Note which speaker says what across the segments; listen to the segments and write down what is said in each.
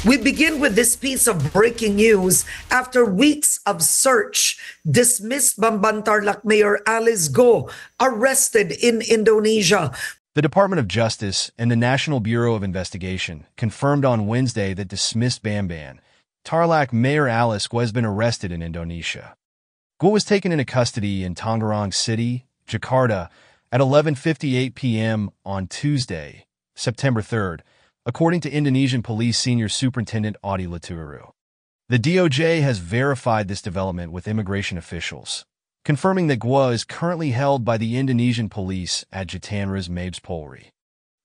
Speaker 1: We begin with this piece of breaking news. After weeks of search, dismissed Bamban Tarlac Mayor Alice Go arrested in Indonesia.
Speaker 2: The Department of Justice and the National Bureau of Investigation confirmed on Wednesday that dismissed Bamban Tarlac Mayor Alice Go has been arrested in Indonesia. Go was taken into custody in Tangerang City, Jakarta, at 11:58 p.m. on Tuesday, September 3rd, according to Indonesian Police Senior Superintendent Audi Laturu. The DOJ has verified this development with immigration officials, confirming that Go is currently held by the Indonesian police at Jatanras Mabes Polri.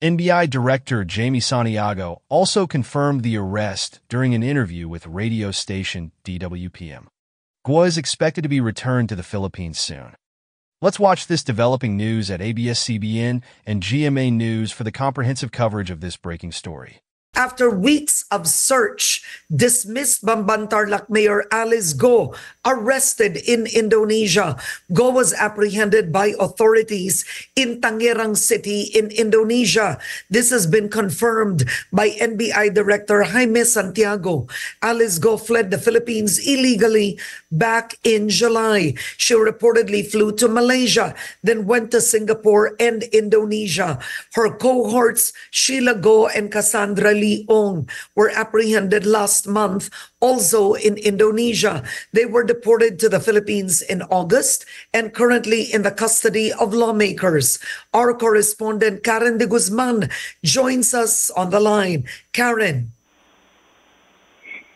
Speaker 2: NBI Director Jamie Santiago also confirmed the arrest during an interview with radio station DWPM. Go is expected to be returned to the Philippines soon. Let's watch this developing news at ABS-CBN and GMA News for the comprehensive coverage of this breaking story.
Speaker 1: After weeks of search, dismissed Bamban Tarlac Mayor Alice Go arrested in Indonesia. Go was apprehended by authorities in Tangerang City in Indonesia. This has been confirmed by NBI Director Jaime Santiago. Alice Go fled the Philippines illegally back in July. She reportedly flew to Malaysia, then went to Singapore and Indonesia. Her cohorts, Sheila Go and Cassandra Leong, were apprehended last month also in Indonesia. They were deported to the Philippines in August and currently in the custody of lawmakers. Our correspondent Karen de Guzman joins us on the line. Karen.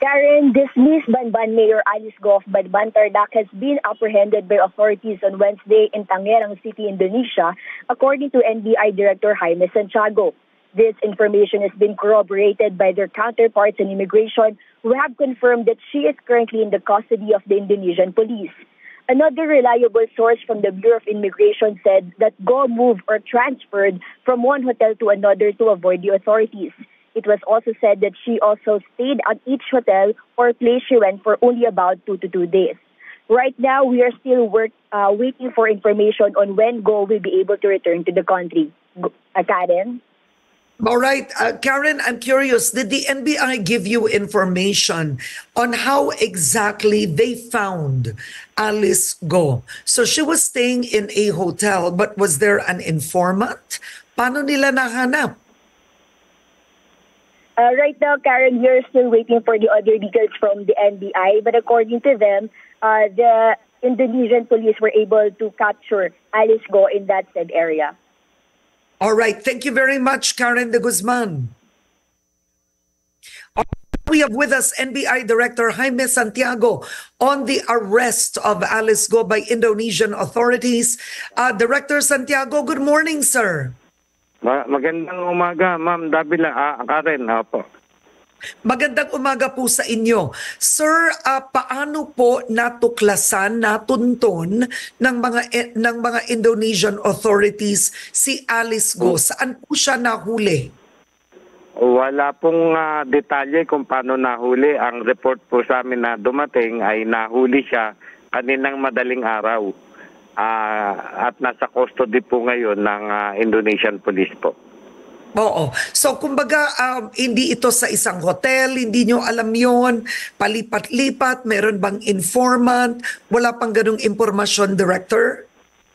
Speaker 3: Karen, dismissed Bamban Mayor Alice Go of Bamban Tarlac has been apprehended by authorities on Wednesday in Tangerang City, Indonesia, according to NBI Director Jaime Santiago. This information has been corroborated by their counterparts in immigration, who have confirmed that she is currently in the custody of the Indonesian police. Another reliable source from the Bureau of Immigration said that Go moved or transferred from one hotel to another to avoid the authorities. It was also said that she also stayed at each hotel or place she went for only about 2 to 2 days. Right now, we are still waiting for information on when Go will be able to return to the country. Karen?
Speaker 1: All right, Karen, I'm curious, did the NBI give you information on how exactly they found Alice Go? So she was staying in a hotel, but was there an informant? Paano nila nahanap?
Speaker 3: Right now, Karen, we're still waiting for the other details from the NBI, but according to them, the Indonesian police were able to capture Alice Go in that said area.
Speaker 1: All right. Thank you very much, Karen de Guzman. We have with us NBI Director Jaime Santiago on the arrest of Alice Go by Indonesian authorities. Director Santiago, good morning, sir.
Speaker 4: Magandang umaga, Ma'am Davila, Karen. Opo.
Speaker 1: Magandang umaga po sa inyo. Sir, paano po natuklasan, natunton ng mga Indonesian authorities si Alice Go? Saan po siya nahuli?
Speaker 4: Wala pong detalye kung paano nahuli. Ang report po sa amin na dumating ay nahuli siya kaninang madaling araw. At nasa custody po ngayon ng Indonesian Police po.
Speaker 1: Oo. So kumbaga hindi ito sa isang hotel, hindi nyo alam yon, palipat-lipat, meron bang informant, wala pang ganung impormasyon, Director?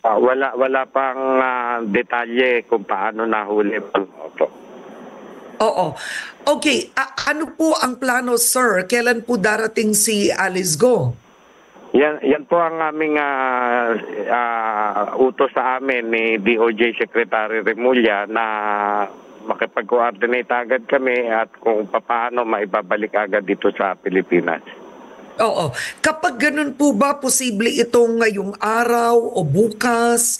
Speaker 4: Wala pang detalye kung paano nahuli po.
Speaker 1: Oo. Okay, ano po ang plano, sir? Kailan po darating si Alice Go?
Speaker 4: Yan po ang aming utos sa amin ni DOJ Secretary Remulla na makipag-coordinate agad kami at kung paano maibabalik agad dito sa Pilipinas.
Speaker 1: Oo. Kapag ganun po ba, posible itong ngayong araw o bukas?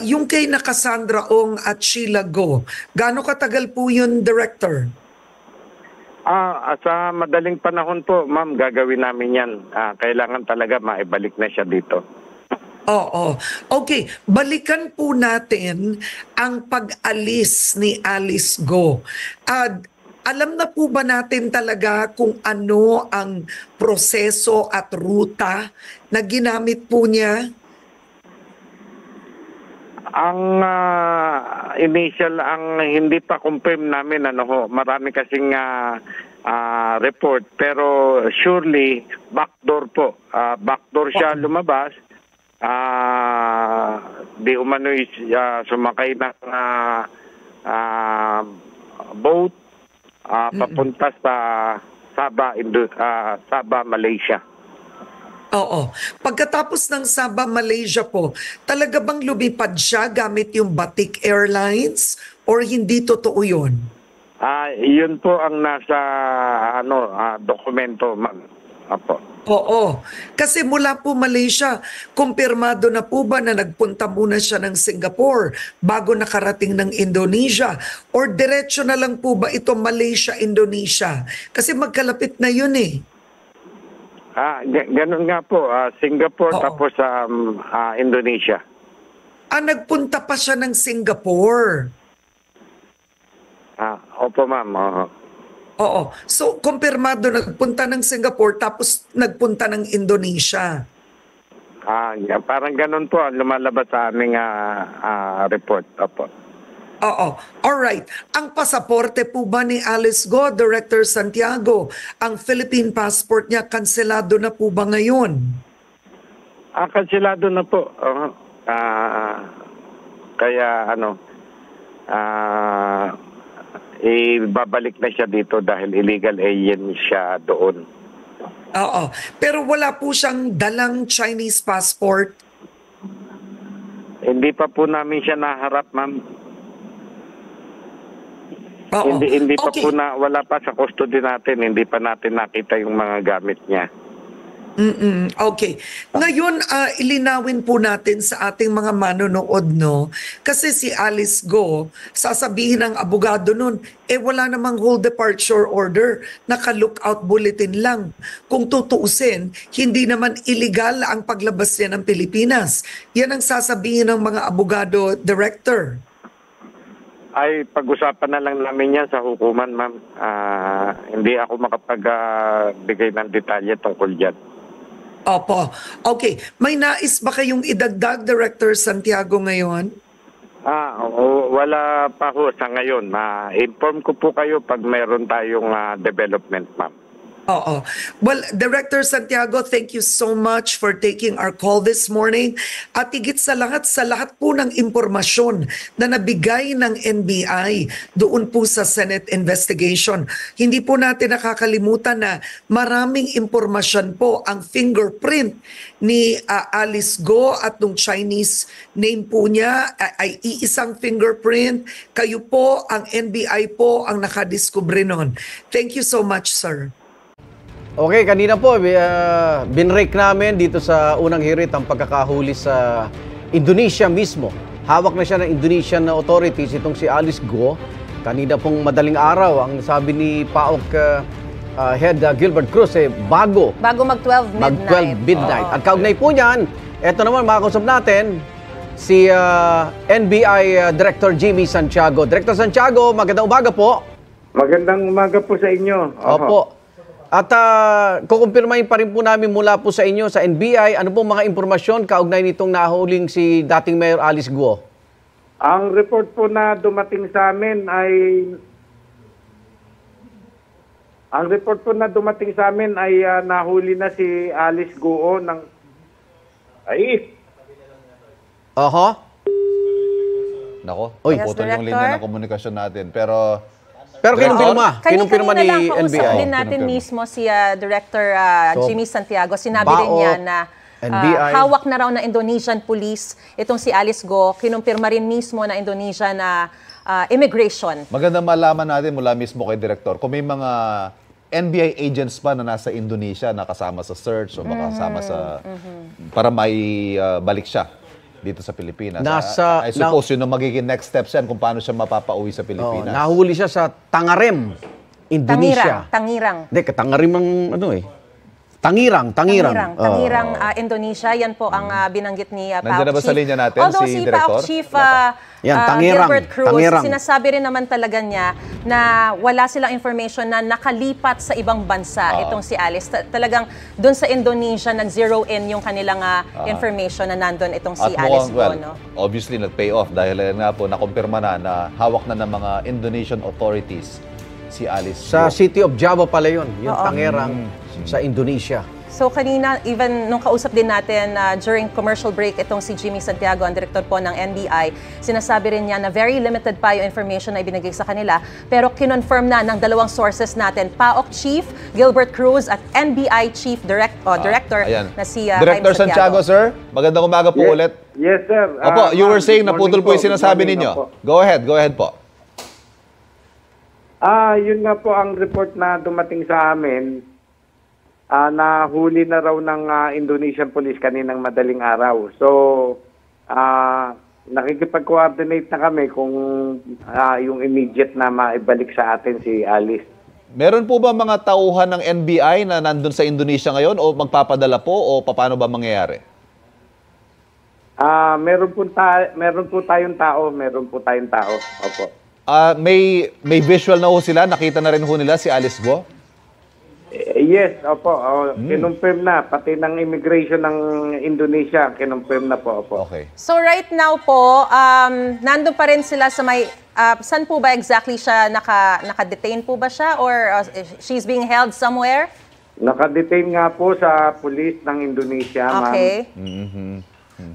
Speaker 1: Yung kay na Cassandra Ong at Sheila Go, gaano katagal po yun, Director?
Speaker 4: Sa madaling panahon po, ma'am, gagawin namin yan. Kailangan talaga maibalik na siya dito.
Speaker 1: Oo. Okay, balikan po natin ang pag-alis ni Alice Go. Alam na po ba natin talaga kung ano ang proseso at ruta na ginamit po niya?
Speaker 4: Ang initial, ang hindi pa confirm namin, marami kasing report. Pero surely, backdoor po. Backdoor siya lumabas. Di umano'y sumakay ng boat papunta sa Sabah, Malaysia.
Speaker 1: Oo. Pagkatapos ng Sabah, Malaysia po, talaga bang lumipad siya gamit yung Batik Airlines or hindi totoo yun?
Speaker 4: Yun po ang nasa dokumento, ma'am. Apo.
Speaker 1: Oo. Kasi mula po Malaysia, kumpirmado na po ba na nagpunta muna siya ng Singapore bago nakarating ng Indonesia? Or diretso na lang po ba ito Malaysia-Indonesia? Kasi magkalapit na yun eh.
Speaker 4: Ganun nga po. Singapore
Speaker 1: Oo.
Speaker 4: tapos Indonesia.
Speaker 1: Nagpunta pa siya ng Singapore.
Speaker 4: Opo, ma'am.
Speaker 1: Oo. So, kumpirmado nagpunta ng Singapore tapos nagpunta ng Indonesia.
Speaker 4: Parang ganun po ang lumalabas sa aming report. Opo.
Speaker 1: Oo. Alright. Ang pasaporte po ba ni Alice Go, Director Santiago, ang Philippine passport niya, kanselado na po ba ngayon?
Speaker 4: Kanselado na po. Kaya ibabalik na siya dito dahil illegal alien siya doon.
Speaker 1: Oo. Pero wala po siyang dalang Chinese passport?
Speaker 4: Hindi pa po namin siya naharap, ma'am.
Speaker 1: Oo.
Speaker 4: Hindi pa
Speaker 1: Okay.
Speaker 4: po wala pa sa custody natin. Hindi pa natin nakita yung mga gamit niya.
Speaker 1: Okay. Ngayon, ilinawin po natin sa ating mga manonood, no? Kasi si Alice Go, sasabihin ng abogado nun, wala namang whole departure order, naka-lookout bulletin lang. Kung tutuusin, hindi naman illegal ang paglabas niya ng Pilipinas. Yan ang sasabihin ng mga abogado, Director.
Speaker 4: Ay, pag-usapan na lang namin yan sa hukuman, ma'am. Hindi ako makapagbigay ng detalye tungkol dyan.
Speaker 1: Opo. Okay. May nais ba kayong idagdag, Director Santiago, ngayon?
Speaker 4: Wala pa ho sa ngayon. Inform ko po kayo pag mayroon tayong development, ma'am.
Speaker 1: Oo. Well, Director Santiago, thank you so much for taking our call this morning. At higit sa lahat po ng impormasyon na nabigay ng NBI doon po sa Senate investigation. Hindi po natin nakakalimutan na maraming impormasyon po ang fingerprint ni Alice Go at nung Chinese name po niya ay iisang fingerprint. Kayo po, ang NBI po ang nakadiskubre nun. Thank you so much, sir.
Speaker 5: Okay, kanina po, binrake namin dito sa unang hirit ang pagkakahuli sa Indonesia mismo. Hawak na siya ng Indonesian authorities itong si Alice Go. Kanina pong madaling araw, ang sabi ni PAOK Head Gilbert Cruz, bago
Speaker 6: mag-12 midnight.
Speaker 5: Mag-12 midnight. At kaugnay po niyan, eto naman makakusap natin, si NBI Director Jimmy Santiago. Director Santiago, magandang umaga po.
Speaker 4: Magandang umaga po sa inyo.
Speaker 5: Opo. At kukumpirmahin pa rin po namin mula po sa inyo, sa NBI, ano pong mga impormasyon kaugnay nitong nahuling si dating Mayor Alice Go?
Speaker 4: Ang report po na dumating sa amin ay nahuli na si Alice Go ng
Speaker 5: Oho.
Speaker 7: Nako,
Speaker 5: Oy.
Speaker 7: putol yung
Speaker 6: Director.
Speaker 7: linya ng komunikasyon natin. Pero
Speaker 5: Kinumpirma
Speaker 6: Kanina
Speaker 5: ni
Speaker 6: lang kausap
Speaker 5: NBI.
Speaker 6: din natin
Speaker 7: Kinumpirma.
Speaker 6: mismo si Director
Speaker 5: So,
Speaker 6: Jimmy Santiago. Sinabi
Speaker 5: BAO,
Speaker 6: rin niya na
Speaker 5: NBI.
Speaker 6: hawak na raw na Indonesian police itong si Alice Go. Kinumpirma rin mismo na Indonesian na immigration.
Speaker 7: maganda malaman natin mula mismo kay Director kung may mga NBI agents pa na nasa Indonesia na kasama sa search o makasama sa para may balik siya dito sa Pilipinas. I suppose yun ang magiging next steps yan kung paano siya mapapauwi sa Pilipinas.
Speaker 5: Nahuli siya sa Tangarem, Indonesia.
Speaker 6: Tangirang.
Speaker 5: Hindi, Tangarem ang Tangirang.
Speaker 6: Indonesia. Yan po ang binanggit ni PAOK
Speaker 7: Nandiyan na ba sa
Speaker 6: Chief.
Speaker 7: linya natin
Speaker 6: Although
Speaker 7: si
Speaker 6: si
Speaker 7: Director?
Speaker 6: PAOK Chief
Speaker 5: Yan, Tangirang.
Speaker 6: Gilbert Cruz,
Speaker 5: Tangirang.
Speaker 6: sinasabi rin naman talaga niya na wala silang information na nakalipat sa ibang bansa itong si Alice. Talagang doon sa Indonesia nag-zero in yung kanilang information na nandun itong si Alice Go. No?
Speaker 7: Obviously nag-pay off dahil nga po nakumpirma na hawak na ng mga Indonesian authorities si Alice
Speaker 5: Sa
Speaker 7: Go.
Speaker 5: city of Java pala yun, yung
Speaker 6: Oo.
Speaker 5: Tangerang sa Indonesia.
Speaker 6: So kanina, even nung kausap din natin during commercial break, itong si Jimmy Santiago, ang director po ng NBI, sinasabi rin niya na very limited pa yung information na ibinigay sa kanila. Pero kinonfirm na ng dalawang sources natin, PAOK Chief Gilbert Cruz at NBI Chief Director
Speaker 7: Ayan.
Speaker 6: na si
Speaker 7: Director
Speaker 6: Jaime
Speaker 7: Santiago, sir. Magandang umaga po ulit.
Speaker 8: Yes, sir.
Speaker 7: Opo, you were saying
Speaker 8: good
Speaker 7: naputol po
Speaker 8: morning
Speaker 7: yung sinasabi
Speaker 8: good morning,
Speaker 7: ninyo.
Speaker 8: opo.
Speaker 7: Go ahead po.
Speaker 8: Yun nga po ang report na dumating sa amin. Nahuli na raw ng Indonesian police kaninang madaling araw. So, nakikipag-coordinate na kami kung yung immediate na maibalik sa atin si Alice.
Speaker 7: Meron po ba mga tauhan ng NBI na nandun sa Indonesia ngayon o magpapadala po o paano ba mangyayari?
Speaker 8: Meron po tayong tao. Opo.
Speaker 7: May visual na ho sila? Nakita na rin ho nila si Alice Go?
Speaker 8: Yes, opo. Kinonfirm na. Pati ng immigration ng Indonesia, kinonfirm na po. Opo.
Speaker 7: Okay.
Speaker 6: So right now po, nandun pa rin sila sa may, saan po ba exactly siya, naka-detain po ba siya or she's being held somewhere?
Speaker 8: Nakadetain nga po sa police ng Indonesia, ma'am.
Speaker 6: Okay.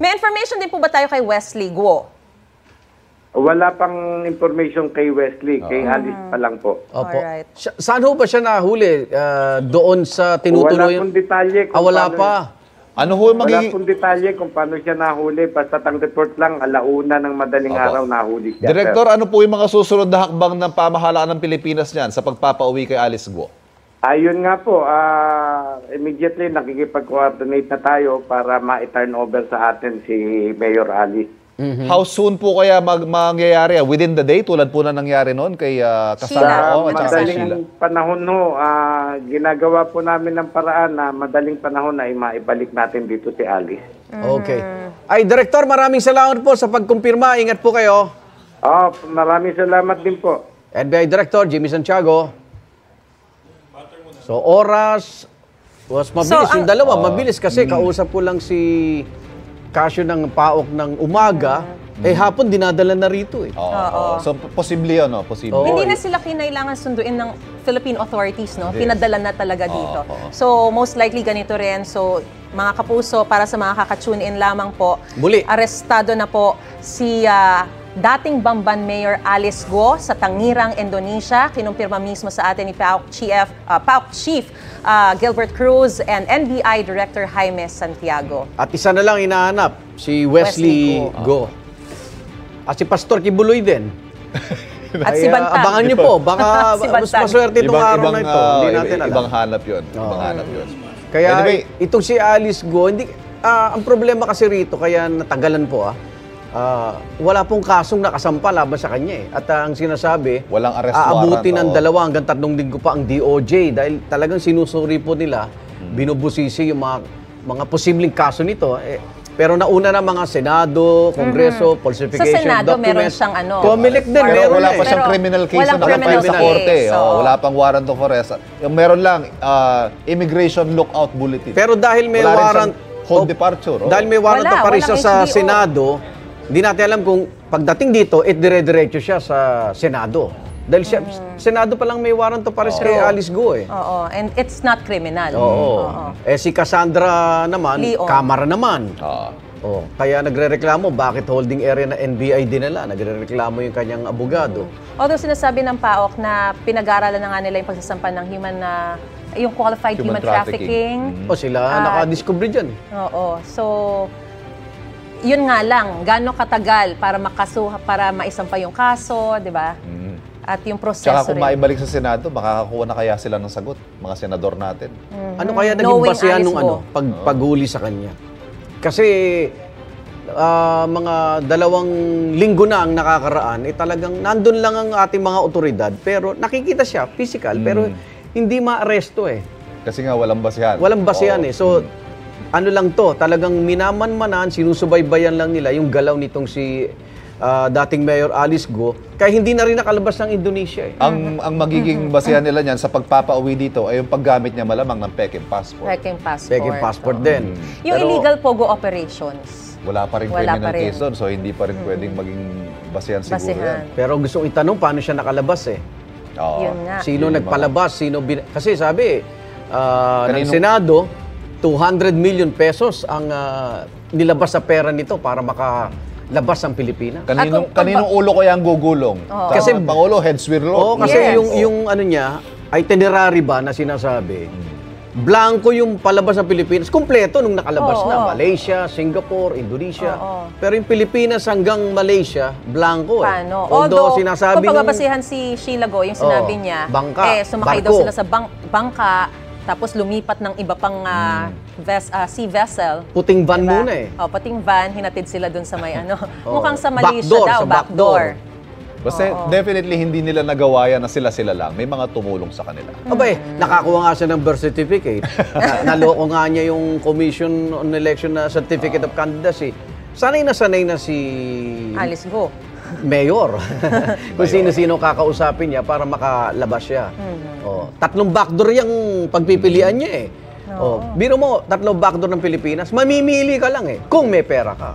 Speaker 6: May information din po ba tayo kay Wesley Guo?
Speaker 8: Wala pang information kay Wesley, kay Alice pa lang po.
Speaker 5: Opo.
Speaker 6: Alright.
Speaker 5: Saan ho ba siya nahuli? Doon sa
Speaker 8: Wala
Speaker 5: tinutuloy?
Speaker 8: pong detalye.
Speaker 5: Wala
Speaker 8: paano-
Speaker 5: pa.
Speaker 7: Ano ho
Speaker 8: Wala
Speaker 7: magiging...
Speaker 8: pong detalye kung paano siya nahuli. Basta ang report lang, alauna ng madaling
Speaker 7: Opo.
Speaker 8: araw nahuli siya.
Speaker 7: Director,
Speaker 8: sir.
Speaker 7: ano po yung mga susunod na hakbang ng pamahalaan ng Pilipinas niyan sa pagpapauwi kay Alice Go?
Speaker 8: Ayun nga po, immediately nakikipag-coordinate na tayo para ma-turn over sa atin si Mayor Alice.
Speaker 7: How soon po kaya mangyayari? Within the day, tulad po na nangyari noon kay Cassandra
Speaker 8: Sa
Speaker 7: O at saka kay Sheila?
Speaker 8: madaling panahon ho, ginagawa po namin ng paraan na madaling panahon ay maibalik natin dito si Alice.
Speaker 5: Okay. Ay, Director, maraming salamat po sa pagkumpirma. Ingat po kayo.
Speaker 8: Maraming salamat din po.
Speaker 5: NBI Director Jimmy Santiago. So, oras was mabilis.
Speaker 6: So,
Speaker 5: yung dalawa, mabilis kasi kausap ko lang si Casio ng PAOK ng umaga. Hapon dinadala na rito eh.
Speaker 7: Oo. So, posible yun, no? Posible.
Speaker 5: Oo.
Speaker 6: Hindi na sila kinailangan sunduin ng Philippine authorities, no? Pinadala na talaga dito. So, most likely ganito rin. So, mga kapuso, para sa mga kakatune in lamang po,
Speaker 5: Muli.
Speaker 6: arestado na po si dating Bamban Mayor Alice Go sa Tangirang, Indonesia. Kinumpirma mismo sa atin ni PAOK Chief Gilbert Cruz and NBI Director Jaime Santiago.
Speaker 5: At isa na lang hinahanap, si Wesley
Speaker 6: Wesley
Speaker 5: Go. At si Pastor Kibuloy din.
Speaker 6: At si
Speaker 5: Kaya
Speaker 6: Bantang.
Speaker 5: abangan niyo po, baka
Speaker 6: Si
Speaker 5: mas
Speaker 6: Bantang.
Speaker 5: maswerte itong araw na ito. Hindi natin alam.
Speaker 7: Ibang hanap yun. Ibang hanap yun.
Speaker 5: Kaya
Speaker 7: Anyway,
Speaker 5: itong si Alice Go, ang problema kasi rito, kaya natagalan po wala pong kasong nakasampa laban sa kanya eh. At ang sinasabi,
Speaker 7: Walang arrest
Speaker 5: aabutin
Speaker 7: warrant,
Speaker 5: ng
Speaker 7: oo.
Speaker 5: 2 hanggang 3 linggo pa ang DOJ dahil talagang sinusuri po nila, binubusisi yung mga posibleng kaso nito. Pero nauna na mga Senado, Kongreso, falsification
Speaker 6: Sa Senado,
Speaker 5: documents.
Speaker 6: meron siyang
Speaker 5: Comelec din,
Speaker 7: Pero
Speaker 5: meron
Speaker 7: wala
Speaker 5: eh.
Speaker 7: pa siyang
Speaker 6: Pero
Speaker 7: criminal case
Speaker 6: walang
Speaker 7: na nakapile
Speaker 6: criminal
Speaker 7: sa
Speaker 6: case,
Speaker 7: korte.
Speaker 6: so-
Speaker 7: Wala pang warrant of arrest. Yung meron lang, immigration lookout bulletin.
Speaker 5: Pero dahil may
Speaker 7: Wala rin
Speaker 5: warrant
Speaker 7: siyang hold departure.
Speaker 5: Dahil may warrant
Speaker 6: Wala,
Speaker 5: of arrest
Speaker 6: walang
Speaker 5: sa
Speaker 6: HDO.
Speaker 5: Senado, hindi natin alam kung pagdating dito, dire-diretso siya sa Senado. Dahil siya, Senado pa lang may warrant of arrest kay Alice Go eh.
Speaker 6: Oo, and it's not criminal.
Speaker 5: Oo. Si Cassandra naman,
Speaker 6: Leon.
Speaker 5: Kamara naman.
Speaker 7: Ah.
Speaker 5: Kaya nagrereklamo, bakit holding area na NBI dinala? Nagrereklamo yung kanyang abogado.
Speaker 6: Although sinasabi ng PAOK na pinag-aaralan na nga nila yung pagsasampa ng yung qualified
Speaker 7: Human
Speaker 6: human trafficking.
Speaker 5: O sila nakadiscover dyan.
Speaker 6: Oo. So, yun nga lang, gaano katagal para para maisampa yung kaso, di ba? At yung proseso
Speaker 7: Tsaka kung
Speaker 6: rin.
Speaker 7: maibalik sa Senado, makakakuha na kaya sila ng sagot, mga senador natin.
Speaker 5: Ano kaya naging
Speaker 6: Knowing
Speaker 5: basehan
Speaker 6: Alice
Speaker 5: nung
Speaker 6: Go.
Speaker 5: paghuli sa kanya? Kasi mga 2 linggo na ang nakakaraan, talagang nandun lang ang ating mga otoridad, pero nakikita siya, physical, pero hindi ma-aresto eh.
Speaker 7: Kasi nga walang basihan.
Speaker 5: Walang basehan eh. So, ano lang to, talagang minamanmanan, sinusubaybayan lang nila yung galaw nitong si dating Mayor Alice Go, kaya hindi na rin nakalabas ng Indonesia eh.
Speaker 7: Ang magiging basihan nila niyan sa pagpapauwi dito ay yung paggamit niya malamang ng Peking passport.
Speaker 6: Peking passport.
Speaker 5: Peking passport din.
Speaker 6: Yung
Speaker 5: Pero
Speaker 6: illegal pogo operations.
Speaker 7: Wala pa rin
Speaker 6: Wala
Speaker 7: criminal
Speaker 6: pa rin.
Speaker 7: case doon, so hindi pa rin pwedeng maging basihan siguro yan.
Speaker 6: Basihan.
Speaker 5: Pero gusto kong itanong, paano siya nakalabas eh?
Speaker 7: Oo.
Speaker 6: Yun nga.
Speaker 5: Sino
Speaker 7: Yun yung
Speaker 5: nagpalabas, kasi sabi, ng
Speaker 7: Kaninong-
Speaker 5: Senado, 200 million pesos ang nilabas sa pera nito para makalabas ang Pilipinas.
Speaker 7: Kaninong ulo kaya ang gugulong? Kasi
Speaker 5: Kasi-
Speaker 7: Pangulo, heads will
Speaker 5: Oo,
Speaker 7: roll.
Speaker 5: kasi
Speaker 6: Yes.
Speaker 5: yung ano niya, itinerary ba na sinasabi, blanco yung palabas ng Pilipinas, kumpleto nung nakalabas
Speaker 6: Oo,
Speaker 5: na.
Speaker 6: oo.
Speaker 5: Malaysia, Singapore, Indonesia.
Speaker 6: Oo.
Speaker 5: Pero yung Pilipinas hanggang Malaysia, blanco eh.
Speaker 6: Paano?
Speaker 5: Although
Speaker 6: Although,
Speaker 5: sinasabi
Speaker 6: kung
Speaker 5: nung-
Speaker 6: pagbabasihan si Sheila Go, yung sinabi
Speaker 5: Oo,
Speaker 6: niya,
Speaker 5: bangka,
Speaker 6: sumakay
Speaker 5: barko.
Speaker 6: daw sila sa bangka, tapos lumipat ng iba pang sea vessel.
Speaker 5: puting van
Speaker 6: Diba?
Speaker 5: muna eh.
Speaker 6: Pating van, hinatid sila dun sa may
Speaker 5: Oo.
Speaker 6: mukhang sa Malaysia
Speaker 5: Backdoor,
Speaker 6: daw,
Speaker 5: sa backdoor.
Speaker 7: Basta definitely hindi nila nagawa yan na sila-sila lang. May mga tumulong sa kanila.
Speaker 5: Abay, nakakuha nga siya ng birth certificate. Naloko nga niya yung Commission on Election na Certificate of Candidacy. Sanay na si
Speaker 6: Alice Go.
Speaker 5: Mayor. Kung sino-sino kakausapin niya para makalabas siya. Oh, 3 backdoor yung pagpipilian niya eh. Oh, biro mo, 3 backdoor ng Pilipinas, mamimili ka lang eh. Kung may pera ka.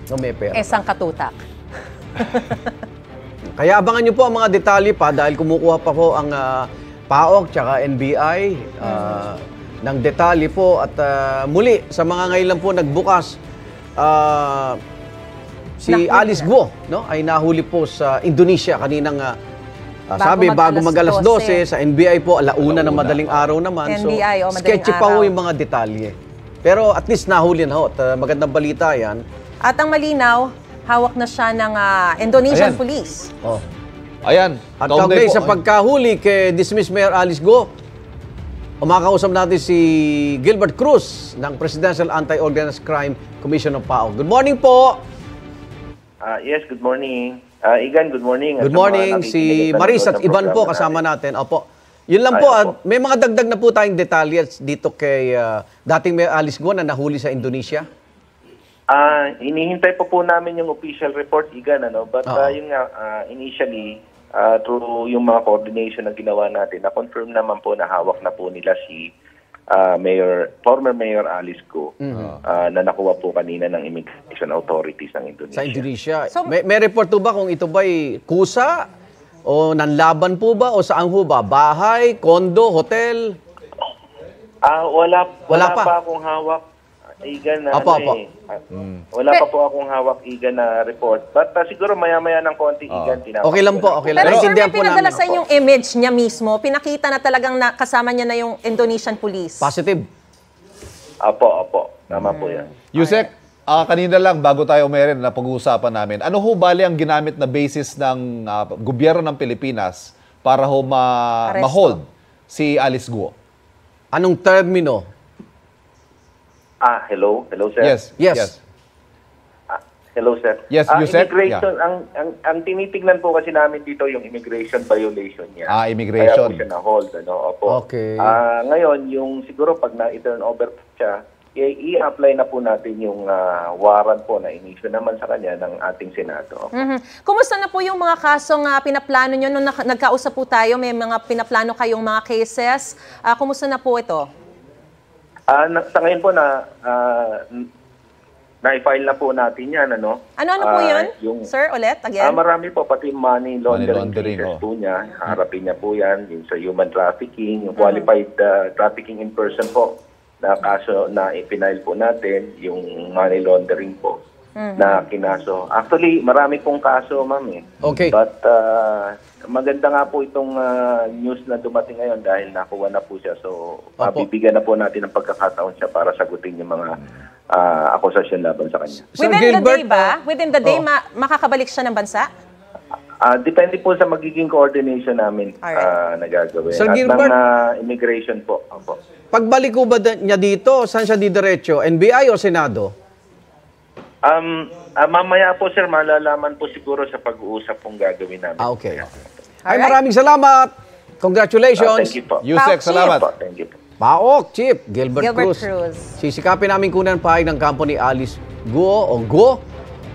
Speaker 5: Kung may pera.
Speaker 6: Sang katutak.
Speaker 5: Kaya abangan niyo po ang mga detalye pa dahil kumukuha pa po ang PAOK tsaka NBI ng detalye po at muli sa mga ngayon lang po nagbukas si
Speaker 6: Nahuli
Speaker 5: Alice
Speaker 6: na.
Speaker 5: Guo no ay nahuli po sa Indonesia kaninang sabi bago
Speaker 6: mag
Speaker 5: mag alas 12 sa NBI po alauna ng
Speaker 7: Alauna.
Speaker 5: madaling araw naman
Speaker 6: NBI, madaling
Speaker 5: sketchy pa
Speaker 6: araw.
Speaker 5: ho yung mga detalye pero at least nahuli na ho at magandang balita yan.
Speaker 6: At ang malinaw, hawak na siya ng Indonesian
Speaker 7: Ayan.
Speaker 6: police.
Speaker 5: Oh.
Speaker 7: Ayan.
Speaker 5: At
Speaker 7: kaugnay
Speaker 5: kaugnay
Speaker 7: po-
Speaker 5: sa pagkahuli kay dismiss Mayor Alice Go, umakausap natin si Gilbert Cruz ng Presidential Anti-Organized Crime Commission of PAOK. Good morning po!
Speaker 9: Yes, good morning. Igan, good morning.
Speaker 5: Good
Speaker 9: At sa mga
Speaker 5: morning.
Speaker 9: nakikinig
Speaker 5: Si
Speaker 9: at
Speaker 5: Maris
Speaker 9: nanonood
Speaker 5: at
Speaker 9: ng
Speaker 5: Ivan po
Speaker 9: programa
Speaker 5: kasama
Speaker 9: natin.
Speaker 5: natin. Opo. Yun lang
Speaker 9: Ay,
Speaker 5: po.
Speaker 9: opo.
Speaker 5: At may mga dagdag na po tayong detalye dito kay dating Mayor Alice Go na nahuli sa Indonesia.
Speaker 9: Hinihintay po namin yung official report, Igan, But
Speaker 5: Oo.
Speaker 9: yun nga, initially, through yung mga coordination na ginawa natin, na-confirm naman po na hawak na po nila si former Mayor Alice Go na nakuha po kanina ng immigration authorities ng Indonesia.
Speaker 5: Sa Indonesia.
Speaker 6: So-
Speaker 5: may report po ba kung ito ba'y kusa? O nanlaban po ba? O saan po ba? Bahay, kondo, hotel?
Speaker 9: Wala
Speaker 5: Wala pa.
Speaker 9: pa akong hawak, Igan, na
Speaker 5: Apo,
Speaker 9: ano
Speaker 5: apo.
Speaker 9: Wala pa po akong hawak, Igan, na report. But siguro maya-maya ng konti, Igan, tinawag
Speaker 5: Okay lang po,
Speaker 9: ko na
Speaker 5: okay lang.
Speaker 6: Pero sir,
Speaker 5: Naiintindihan
Speaker 6: may
Speaker 5: po
Speaker 6: pinadala
Speaker 5: namin.
Speaker 6: sa inyong image niya mismo. Pinakita na talagang kasama niya na yung Indonesian police.
Speaker 5: Positive.
Speaker 9: Apo. Tama po yan.
Speaker 7: Yusek, kanina lang bago tayo umerin na pag-uusapan namin, ano ho bali ang ginamit na basis ng gobyerno ng Pilipinas para ho
Speaker 6: Aresto.
Speaker 7: ma-hold si Alice Guo?
Speaker 5: Anong termino?
Speaker 9: Hello? Hello, sir?
Speaker 5: Yes.
Speaker 9: Hello, sir.
Speaker 7: Yes, Yusek?
Speaker 9: Immigration, ang tinitignan po kasi namin dito yung immigration violation niya.
Speaker 7: Immigration.
Speaker 9: Kaya po siya na-hold, Opo.
Speaker 5: Okay.
Speaker 9: Ngayon, yung siguro pag na-turn over siya, i-apply na po natin yung warrant po na inisyu naman sa kanya ng ating Senado.
Speaker 6: Kumusta na po yung mga kasong pinaplano nyo? Nung nagkausap po tayo, may mga pinaplano kayong mga cases. Kumusta na po ito?
Speaker 9: Sa ngayon po na-file na po natin yan,
Speaker 6: Ano po yun? Sir, ulit, again?
Speaker 9: Marami po, pati money laundering
Speaker 7: laundering,
Speaker 9: cases
Speaker 7: oh.
Speaker 9: po niya. Harapin niya po yan, yung sa human trafficking, yung qualified trafficking in person po na kaso na ipinail po natin, yung money laundering po na kinaso. Actually, marami pong kaso, ma'am eh.
Speaker 5: Okay.
Speaker 9: But maganda nga po itong news na dumating ngayon dahil nakuha na po siya. So, bibigyan na po natin ng pagkakataon siya para sagutin yung mga akusasyon laban sa kanya.
Speaker 5: Sir
Speaker 6: Within the day
Speaker 5: Gilbert,
Speaker 6: ba? Within the day, makakabalik siya ng bansa?
Speaker 9: Depende po sa magiging coordination namin
Speaker 6: Alright.
Speaker 9: na gagawin.
Speaker 5: Sir
Speaker 9: At
Speaker 5: Gilbert?
Speaker 9: ng immigration po. Opo.
Speaker 5: Pagbalik ko ba niya dito, saan siya didiretso? NBI o Senado?
Speaker 9: Mamaya po, sir, malalaman po siguro sa pag-uusap pong gagawin namin.
Speaker 5: Okay. Ay,
Speaker 6: Alright.
Speaker 5: maraming salamat. Congratulations.
Speaker 9: Thank you po.
Speaker 7: Yusek,
Speaker 6: Chief.
Speaker 7: salamat.
Speaker 9: Thank you po.
Speaker 5: PAOK, Chief Gilbert
Speaker 6: Gilbert
Speaker 5: Cruz.
Speaker 6: Cruz.
Speaker 5: Sisikapin namin kunan pahig ng company Alice Guo o Go.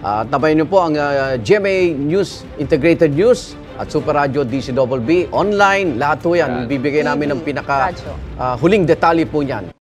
Speaker 5: Tabayan niyo po ang GMA News, Integrated News at Super Radio DCBB online. Lahat po yan. Bibigay namin ng pinaka
Speaker 6: Radyo.
Speaker 5: huling detalye po niyan.